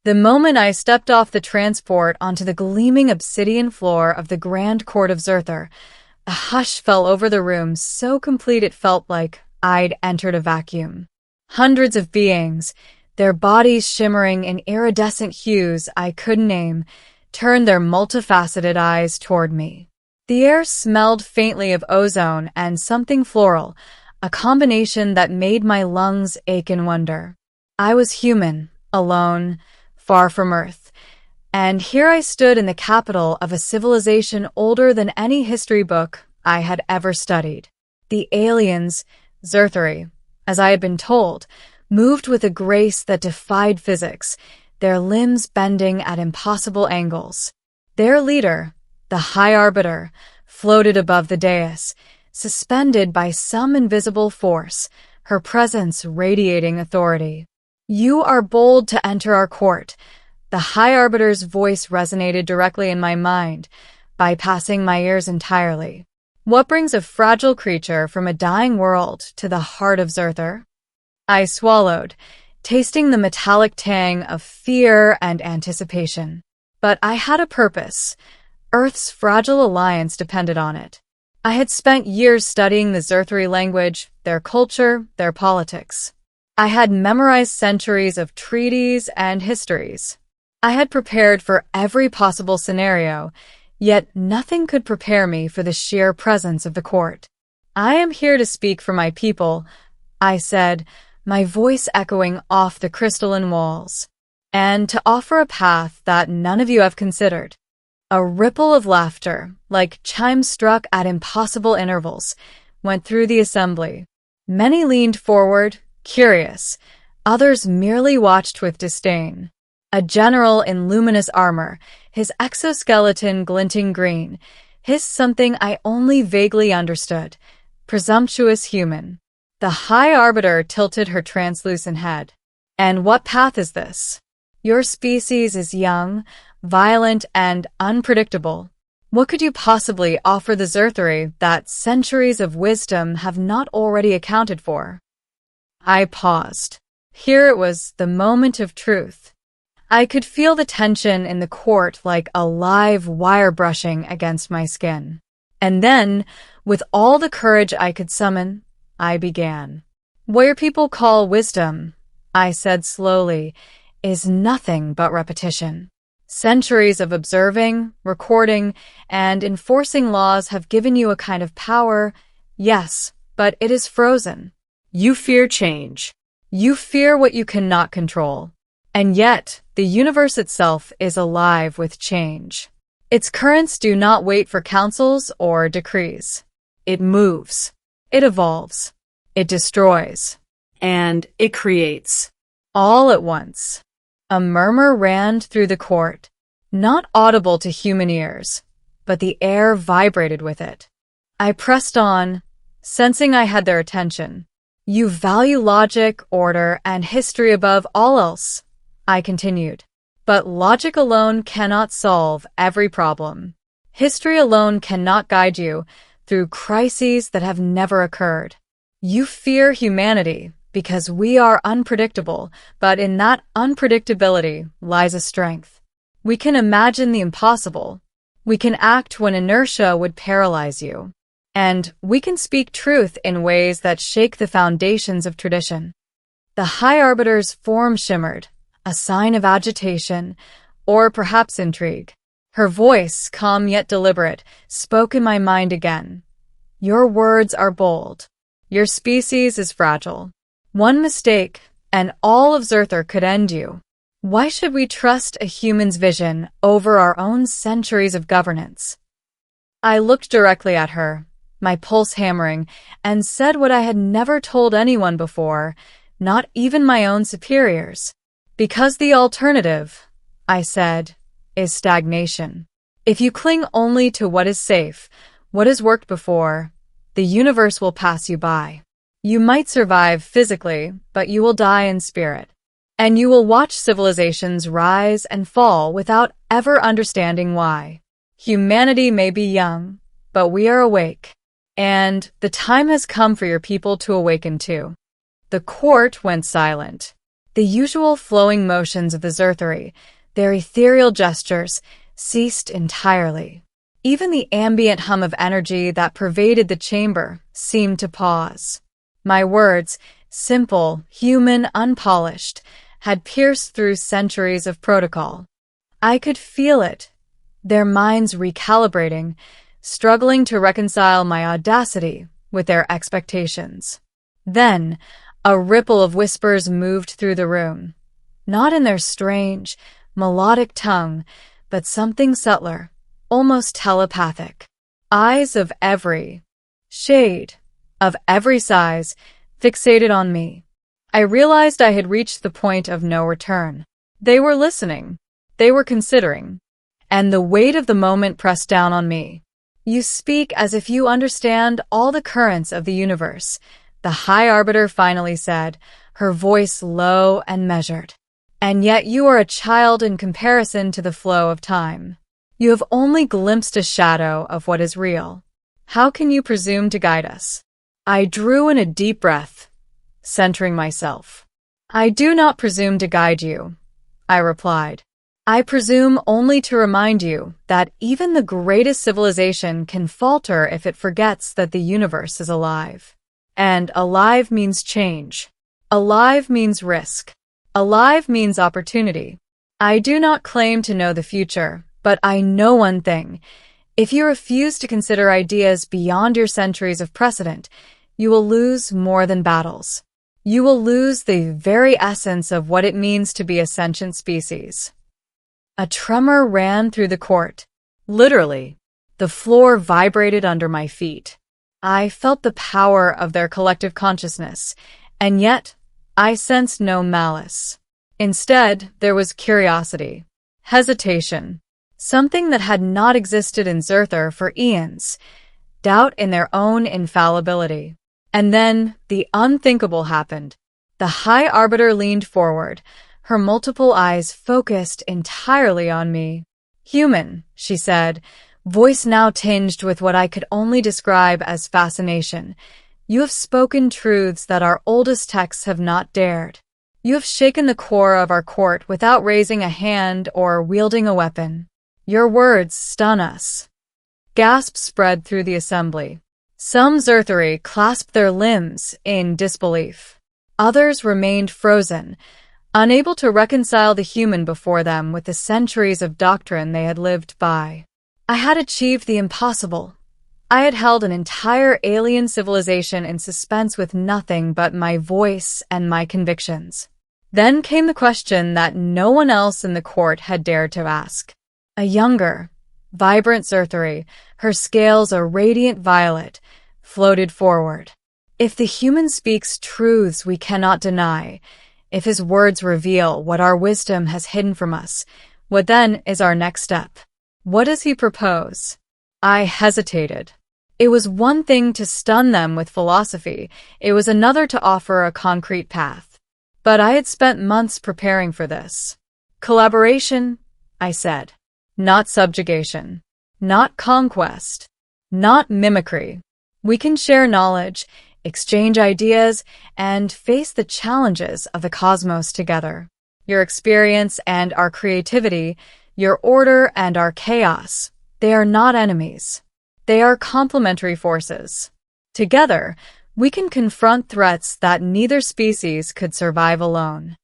The moment I stepped off the transport onto the gleaming obsidian floor of the Grand Court of Zerther, a hush fell over the room so complete it felt like I'd entered a vacuum. Hundreds of beings, their bodies shimmering in iridescent hues I couldn't name, turned their multifaceted eyes toward me. The air smelled faintly of ozone and something floral, a combination that made my lungs ache in wonder. I was human, alone, far from Earth, and here I stood in the capital of a civilization older than any history book I had ever studied. The aliens, Zerthari, as I had been told, moved with a grace that defied physics, their limbs bending at impossible angles. Their leader, the High Arbiter, floated above the dais, suspended by some invisible force, her presence radiating authority. "You are bold to enter our court." The High Arbiter's voice resonated directly in my mind, bypassing my ears entirely. What brings a fragile creature from a dying world to the heart of Zerther? I swallowed, tasting the metallic tang of fear and anticipation. But I had a purpose. Earth's fragile alliance depended on it. I had spent years studying the Zerthari language, their culture, their politics. I had memorized centuries of treaties and histories. I had prepared for every possible scenario, yet nothing could prepare me for the sheer presence of the court. "I am here to speak for my people," I said, my voice echoing off the crystalline walls, "and to offer a path that none of you have considered." A ripple of laughter, like chimes struck at impossible intervals, went through the assembly. Many leaned forward, curious. Others merely watched with disdain. A general in luminous armor, his exoskeleton glinting green, hissed something I only vaguely understood. Presumptuous human. The High Arbiter tilted her translucent head. "And what path is this? Your species is young, violent, and unpredictable. What could you possibly offer the Zerthari that centuries of wisdom have not already accounted for?" I paused. Here it was, the moment of truth. I could feel the tension in the court like a live wire brushing against my skin. And then, with all the courage I could summon, I began. "What your people call wisdom," I said slowly, "is nothing but repetition. Centuries of observing, recording, and enforcing laws have given you a kind of power, yes, but it is frozen. You fear change. You fear what you cannot control. And yet, the universe itself is alive with change. Its currents do not wait for councils or decrees. It moves. It evolves. It destroys. And it creates. All at once." A murmur ran through the court, not audible to human ears, but the air vibrated with it. I pressed on, sensing I had their attention. "You value logic, order, and history above all else," I continued. "But logic alone cannot solve every problem. History alone cannot guide you through crises that have never occurred. You fear humanity because we are unpredictable, but in that unpredictability lies a strength. We can imagine the impossible. We can act when inertia would paralyze you. And we can speak truth in ways that shake the foundations of tradition." The High Arbiter's form shimmered, a sign of agitation, or perhaps intrigue. Her voice, calm yet deliberate, spoke in my mind again. "Your words are bold. Your species is fragile. One mistake, and all of Zerther could end you. Why should we trust a human's vision over our own centuries of governance?" I looked directly at her, my pulse hammering, and said what I had never told anyone before, not even my own superiors. "Because the alternative," I said, "is stagnation. If you cling only to what is safe, what has worked before, the universe will pass you by. You might survive physically, but you will die in spirit. And you will watch civilizations rise and fall without ever understanding why. Humanity may be young, but we are awake. And the time has come for your people to awaken too." The court went silent. The usual flowing motions of the Zerthari, their ethereal gestures, ceased entirely. Even the ambient hum of energy that pervaded the chamber seemed to pause. My words, simple, human, unpolished, had pierced through centuries of protocol. I could feel it, their minds recalibrating, struggling to reconcile my audacity with their expectations. Then, a ripple of whispers moved through the room, not in their strange, melodic tongue, but something subtler, almost telepathic. Eyes of every shade, of every size, fixated on me. I realized I had reached the point of no return. They were listening. They were considering. And the weight of the moment pressed down on me. "You speak as if you understand all the currents of the universe," the High Arbiter finally said, her voice low and measured. "And yet you are a child in comparison to the flow of time. You have only glimpsed a shadow of what is real. How can you presume to guide us?" I drew in a deep breath, centering myself. "I do not presume to guide you," I replied. "I presume only to remind you that even the greatest civilization can falter if it forgets that the universe is alive. And alive means change. Alive means risk. Alive means opportunity. I do not claim to know the future, but I know one thing. If you refuse to consider ideas beyond your centuries of precedent, you will lose more than battles. You will lose the very essence of what it means to be a sentient species." A tremor ran through the court. Literally, the floor vibrated under my feet. I felt the power of their collective consciousness, and yet I sensed no malice. Instead, there was curiosity, hesitation, something that had not existed in Zerthar for eons, doubt in their own infallibility. And then the unthinkable happened. The High Arbiter leaned forward, her multiple eyes focused entirely on me. "Human," she said, voice now tinged with what I could only describe as fascination. "You have spoken truths that our oldest texts have not dared. You have shaken the core of our court without raising a hand or wielding a weapon. Your words stun us." Gasps spread through the assembly. Some Zerthari clasped their limbs in disbelief. Others remained frozen, unable to reconcile the human before them with the centuries of doctrine they had lived by. I had achieved the impossible. I had held an entire alien civilization in suspense with nothing but my voice and my convictions. Then came the question that no one else in the court had dared to ask. A younger, vibrant Zerthari, her scales a radiant violet, floated forward. "If the human speaks truths we cannot deny, if his words reveal what our wisdom has hidden from us, what then is our next step? What does he propose?" I hesitated. It was one thing to stun them with philosophy, it was another to offer a concrete path. But I had spent months preparing for this. "Collaboration," I said. "Not subjugation. Not conquest. Not mimicry. We can share knowledge, exchange ideas, and face the challenges of the cosmos together. Your experience and our creativity, your order and our chaos, they are not enemies. They are complementary forces. Together, we can confront threats that neither species could survive alone."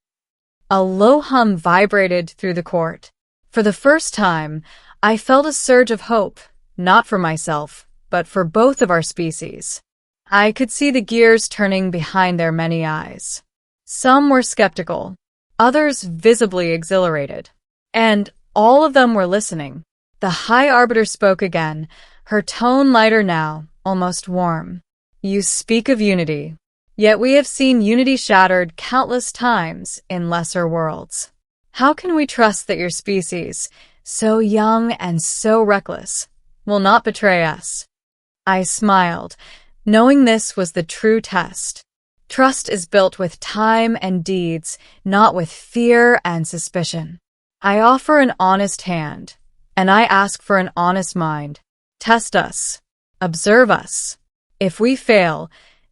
A low hum vibrated through the court. For the first time, I felt a surge of hope, not for myself, but for both of our species. I could see the gears turning behind their many eyes. Some were skeptical, others visibly exhilarated. And all of them were listening. The High Arbiter spoke again, her tone lighter now, almost warm. "You speak of unity, yet we have seen unity shattered countless times in lesser worlds. How can we trust that your species, so young and so reckless, will not betray us?" I smiled, knowing this was the true test. Trust is built with time and deeds, not with fear and suspicion. I offer an honest hand, and I ask for an honest mind. Test us. Observe us. If we fail,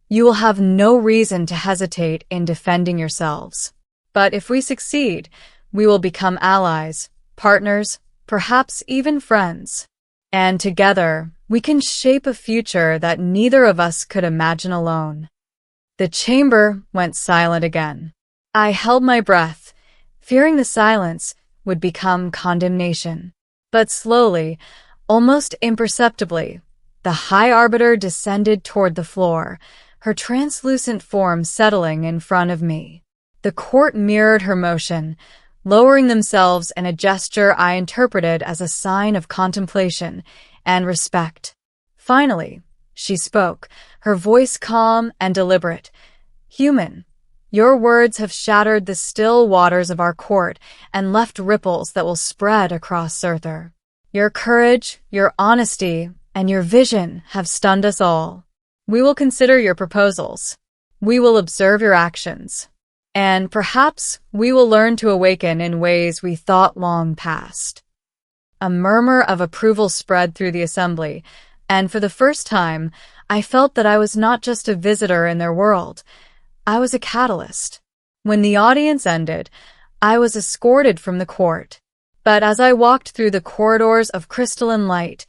you will have no reason to hesitate in defending yourselves. But if we succeed, we will become allies, partners, perhaps even friends. And together, we can shape a future that neither of us could imagine alone. The chamber went silent again. I held my breath, fearing the silence would become condemnation. But slowly, almost imperceptibly, the High Arbiter descended toward the floor, her translucent form settling in front of me. The court mirrored her motion, lowering themselves in a gesture I interpreted as a sign of contemplation and respect. Finally, she spoke, her voice calm and deliberate. "Human, your words have shattered the still waters of our court and left ripples that will spread across Surther. Your courage, your honesty, and your vision have stunned us all. We will consider your proposals. We will observe your actions. And perhaps we will learn to awaken in ways we thought long past." A murmur of approval spread through the assembly, and for the first time, I felt that I was not just a visitor in their world. I was a catalyst. When the audience ended, I was escorted from the court. But as I walked through the corridors of crystalline light,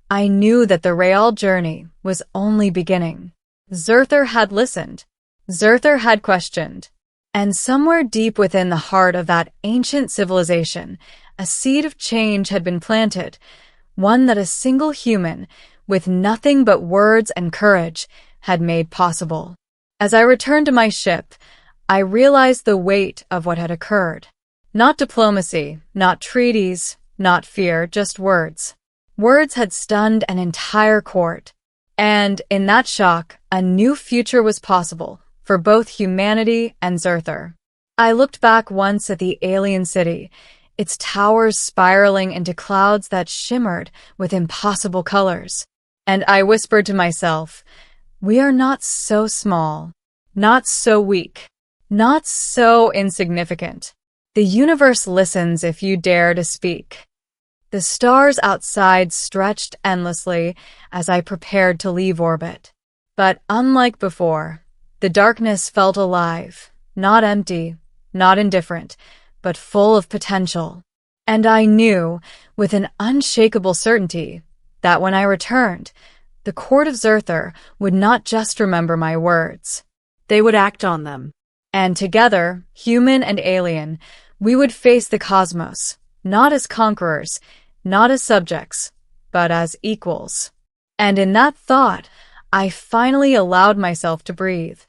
I knew that the real journey was only beginning. Surther had listened. Surther had questioned. And somewhere deep within the heart of that ancient civilization, a seed of change had been planted, one that a single human, with nothing but words and courage, had made possible. As I returned to my ship, I realized the weight of what had occurred. Not diplomacy, not treaties, not fear, just words. Words had stunned an entire court. And in that shock, a new future was possible for both humanity and Surther. I looked back once at the alien city, its towers spiraling into clouds that shimmered with impossible colors. And I whispered to myself, we are not so small, not so weak, not so insignificant. The universe listens if you dare to speak. The stars outside stretched endlessly as I prepared to leave orbit. But unlike before, the darkness felt alive, not empty, not indifferent, but full of potential. And I knew, with an unshakable certainty, that when I returned, the court of Surther would not just remember my words. They would act on them. And together, human and alien, we would face the cosmos, not as conquerors, not as subjects, but as equals. And in that thought, I finally allowed myself to breathe.